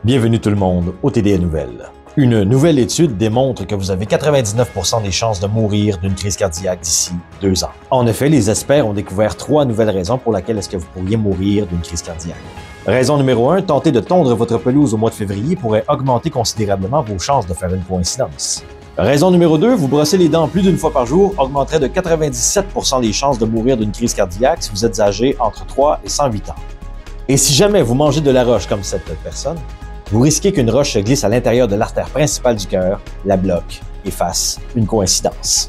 Bienvenue tout le monde au TDA Nouvelles. Une nouvelle étude démontre que vous avez 99% des chances de mourir d'une crise cardiaque d'ici 2 ans. En effet, les experts ont découvert 3 nouvelles raisons pour lesquelles est-ce que vous pourriez mourir d'une crise cardiaque. Raison numéro 1, tenter de tondre votre pelouse au mois de février pourrait augmenter considérablement vos chances de faire une coïncidence. Raison numéro 2, vous brosser les dents plus d'une fois par jour augmenterait de 97% les chances de mourir d'une crise cardiaque si vous êtes âgé entre 3 et 108 ans. Et si jamais vous mangez de la roche comme cette personne, vous risquez qu'une roche se glisse à l'intérieur de l'artère principale du cœur, la bloque et fasse une coïncidence.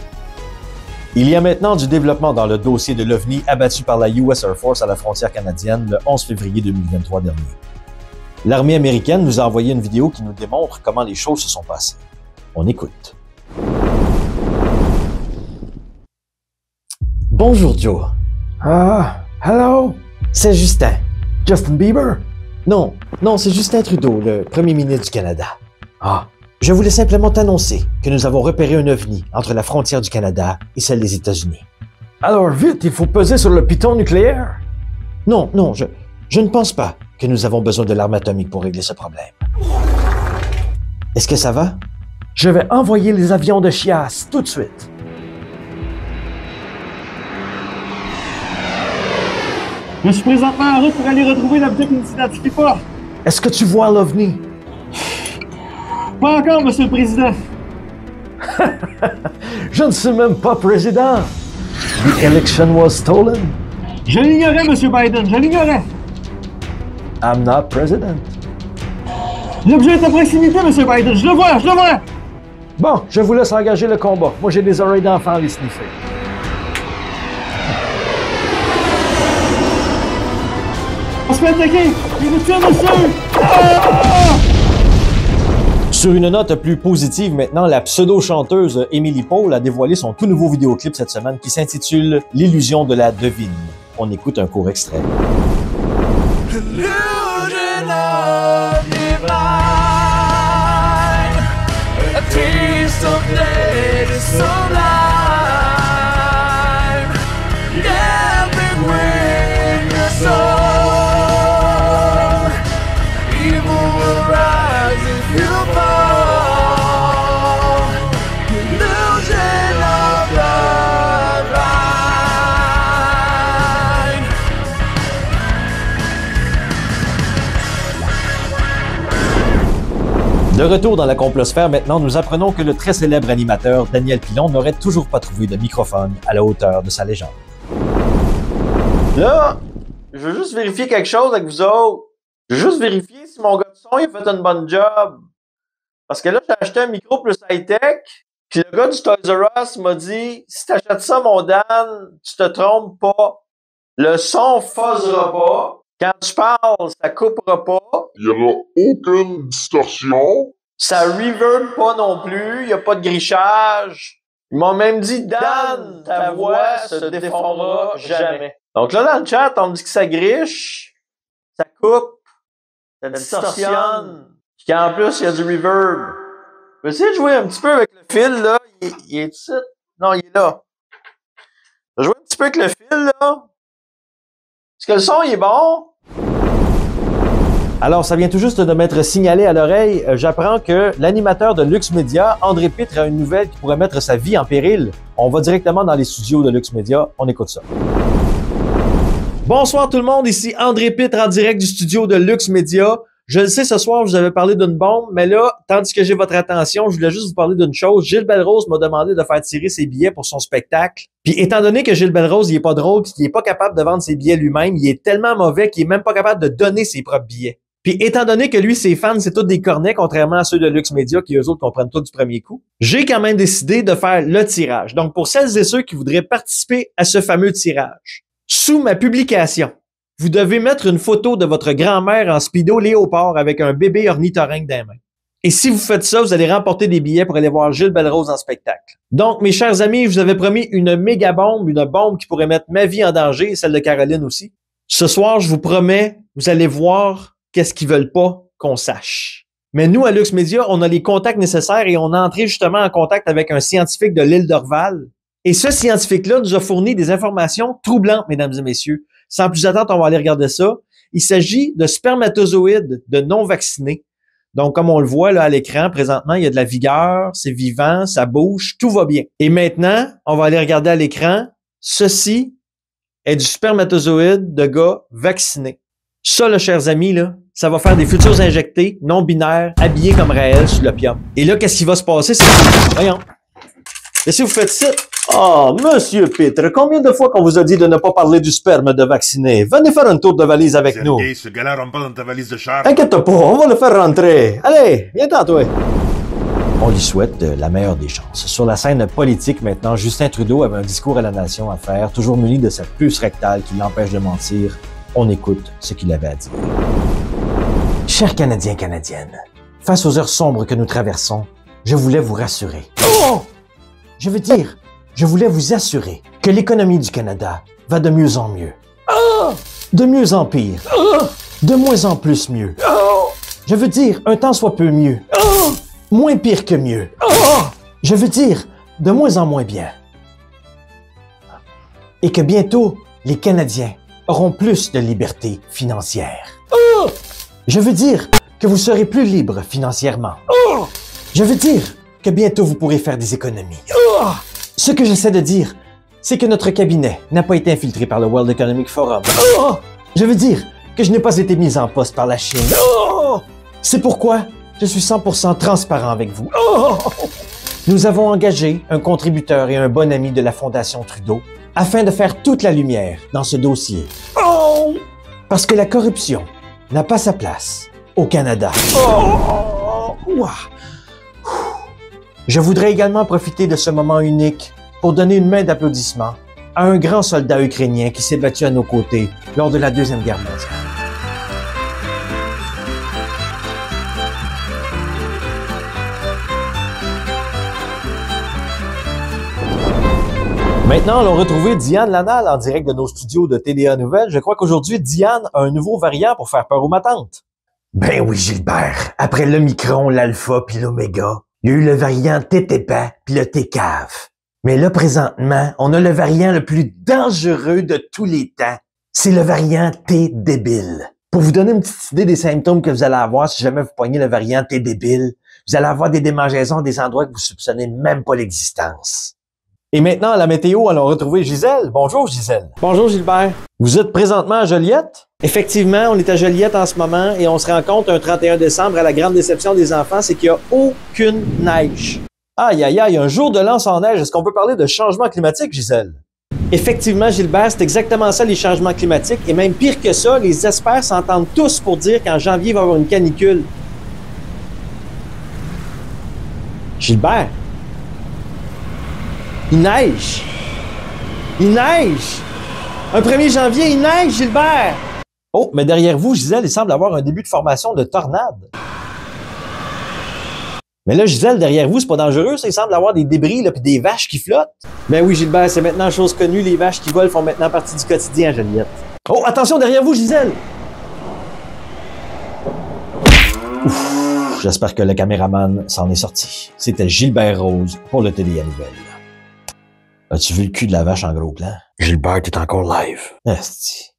Il y a maintenant du développement dans le dossier de l'OVNI abattu par la US Air Force à la frontière canadienne le 11 février 2023 dernier. L'armée américaine nous a envoyé une vidéo qui nous démontre comment les choses se sont passées. On écoute. Bonjour Joe. Hello? C'est Justin. Justin Bieber? Non, c'est Justin Trudeau, le premier ministre du Canada. Ah, Je voulais simplement t'annoncer que nous avons repéré un ovni entre la frontière du Canada et celle des États-Unis. alors vite, il faut peser sur le piton nucléaire. Non, je ne pense pas que nous avons besoin de l'arme atomique pour régler ce problème. Est-ce que ça va? Je vais envoyer les avions de chiasse tout de suite. Je suis présentement en route pour aller retrouver l'objet qui ne s'identifie pas. Est-ce que tu vois l'OVNI? Pas encore, Monsieur le Président. Je ne suis même pas président. The election was stolen. Je l'ignorais, Monsieur Biden, je l'ignorais. I'm not president. L'objet est à proximité, Monsieur Biden, je le vois. Bon, je vous laisse engager le combat. Moi, j'ai des oreilles d'enfant à les sniffer. On se fait attaquer. Il nous tue, monsieur. Sur une note plus positive maintenant, la pseudo-chanteuse Emily Paul a dévoilé son tout nouveau vidéoclip cette semaine qui s'intitule « L'illusion de la devine ». On écoute un court extrait. De retour dans la complosphère, maintenant, nous apprenons que le très célèbre animateur Daniel Pilon n'aurait toujours pas trouvé de microphone à la hauteur de sa légende. Là, je veux juste vérifier quelque chose avec vous autres. Je veux juste vérifier si mon gars de son il a fait une bonne job. Parce que là, j'ai acheté un micro plus high-tech, puis le gars du Toys R Us m'a dit « Si t'achètes ça, mon Dan, tu te trompes pas. Le son fuzzera pas. Quand tu parles, ça coupera pas. Il n'y aura aucune distorsion. Ça reverb pas non plus. Il n'y a pas de grichage. » Ils m'ont même dit « Dan, ta voix se déformera jamais. » Donc là, dans le chat, on me dit que ça griche, ça coupe, ça distorsionne, puis qu'en plus, il y a du reverb. Je vais essayer de jouer un petit peu avec le fil, là. Il est ici? Non, il est là. Je vais jouer un petit peu avec le fil, là. Est-ce que le son, il est bon? Alors, ça vient tout juste de m'être signalé à l'oreille. J'apprends que l'animateur de Lux Media, André Pitre, a une nouvelle qui pourrait mettre sa vie en péril. On va directement dans les studios de Lux Media. On écoute ça. Bonsoir tout le monde, ici André Pitre en direct du studio de Lux Media. Je le sais, ce soir, je vous avais parlé d'une bombe, mais là, tandis que j'ai votre attention, je voulais juste vous parler d'une chose. Gilles Belrose m'a demandé de faire tirer ses billets pour son spectacle. Puis étant donné que Gilles Belrose, il est pas drôle, puis qu'il est pas capable de vendre ses billets lui-même, il est tellement mauvais qu'il est même pas capable de donner ses propres billets. Puis étant donné que lui, ses fans, c'est tous des cornets, contrairement à ceux de Lux Media, qui eux autres comprennent tout du premier coup, j'ai quand même décidé de faire le tirage. Donc pour celles et ceux qui voudraient participer à ce fameux tirage, sous ma publication, vous devez mettre une photo de votre grand-mère en speedo léopard avec un bébé ornithorynque dans les mains. Et si vous faites ça, vous allez remporter des billets pour aller voir Gilles Belrose en spectacle. Donc, mes chers amis, je vous avais promis une méga bombe, une bombe qui pourrait mettre ma vie en danger et celle de Caroline aussi. Ce soir, je vous promets, vous allez voir qu'est-ce qu'ils veulent pas qu'on sache. Mais nous, à Lux Media, on a les contacts nécessaires et on a entré justement en contact avec un scientifique de l'île d'Orval. Et ce scientifique-là nous a fourni des informations troublantes, mesdames et messieurs. Sans plus attendre, on va aller regarder ça. Il s'agit de spermatozoïdes de non-vaccinés Donc, comme on le voit là à l'écran, présentement, il y a de la vigueur, c'est vivant, ça bouge, tout va bien. Et maintenant, on va aller regarder à l'écran. Ceci est du spermatozoïde de gars vaccinés. Ça, là, chers amis, là, ça va faire des futurs injectés, non-binaires, habillés comme Raël sur l'opium. Et là, qu'est-ce qui va se passer? Voyons. Qu'est-ce que vous faites ici? Ah, Monsieur Pitre, combien de fois qu'on vous a dit de ne pas parler du sperme de vacciné? Venez faire un tour de valise avec nous. Sergei, ce gars-là rentre pas dans ta valise de char. Inquiète pas, on va le faire rentrer. Allez, viens-t'en, toi. On lui souhaite la meilleure des chances. Sur la scène politique maintenant, Justin Trudeau avait un discours à la nation à faire, toujours muni de cette puce rectale qui l'empêche de mentir. On écoute ce qu'il avait à dire. Chers Canadiens, Canadiennes, face aux heures sombres que nous traversons, je voulais vous rassurer. Oh! Je voulais vous assurer que l'économie du Canada va de mieux en mieux. De mieux en pire. De moins en plus mieux. Je veux dire, un temps soit peu mieux. Moins pire que mieux. Je veux dire, de moins en moins bien. Et que bientôt, les Canadiens auront plus de liberté financière. Je veux dire que vous serez plus libre financièrement. Je veux dire que bientôt vous pourrez faire des économies. Ce que j'essaie de dire, c'est que notre cabinet n'a pas été infiltré par le World Economic Forum. Je veux dire que je n'ai pas été mis en poste par la Chine. C'est pourquoi je suis 100% transparent avec vous. Nous avons engagé un contributeur et un bon ami de la Fondation Trudeau afin de faire toute la lumière dans ce dossier. Parce que la corruption n'a pas sa place au Canada. Je voudrais également profiter de ce moment unique pour donner une main d'applaudissement à un grand soldat ukrainien qui s'est battu à nos côtés lors de la Deuxième Guerre mondiale. Maintenant, allons retrouver Diane Lanal en direct de nos studios de TDA Nouvelles. Je crois qu'aujourd'hui, Diane a un nouveau variant pour faire peur aux matantes. Ben oui, Gilbert. Après l'Omicron, l'Alpha puis l'Oméga, il y a eu le variant Tétépa puis le Técave. Mais là, présentement, on a le variant le plus dangereux de tous les temps. C'est le variant T-débile. Pour vous donner une petite idée des symptômes que vous allez avoir si jamais vous poignez le variant T-débile, vous allez avoir des démangeaisons à des endroits que vous soupçonnez même pas l'existence. Et maintenant, à la météo, allons retrouver Gisèle. Bonjour, Gisèle. Bonjour Gilbert. Vous êtes présentement à Joliette? Effectivement, on est à Joliette en ce moment et on se rend compte un 31 décembre, à la grande déception des enfants, c'est qu'il n'y a aucune neige. Aïe, aïe, aïe, un jour de l'an sans neige. Est-ce qu'on peut parler de changement climatique, Gisèle? Effectivement, Gilbert, c'est exactement ça, les changements climatiques. Et même pire que ça, les experts s'entendent tous pour dire qu'en janvier, il va y avoir une canicule. Gilbert? Il neige! Il neige! Un 1er janvier, il neige, Gilbert! Oh, mais derrière vous, Gisèle, il semble avoir un début de formation de tornade. Mais là, Gisèle, derrière vous, c'est pas dangereux, ça? Il semble avoir des débris, là, puis des vaches qui flottent. Ben oui, Gilbert, c'est maintenant chose connue, les vaches qui volent font maintenant partie du quotidien à Joliette. Oh, attention, derrière vous, Gisèle! Ouf, j'espère que le caméraman s'en est sorti. C'était Gilbert Rose pour le TDA Nouvelles. As-tu vu le cul de la vache en gros plan? Gilbert est encore live. Esti.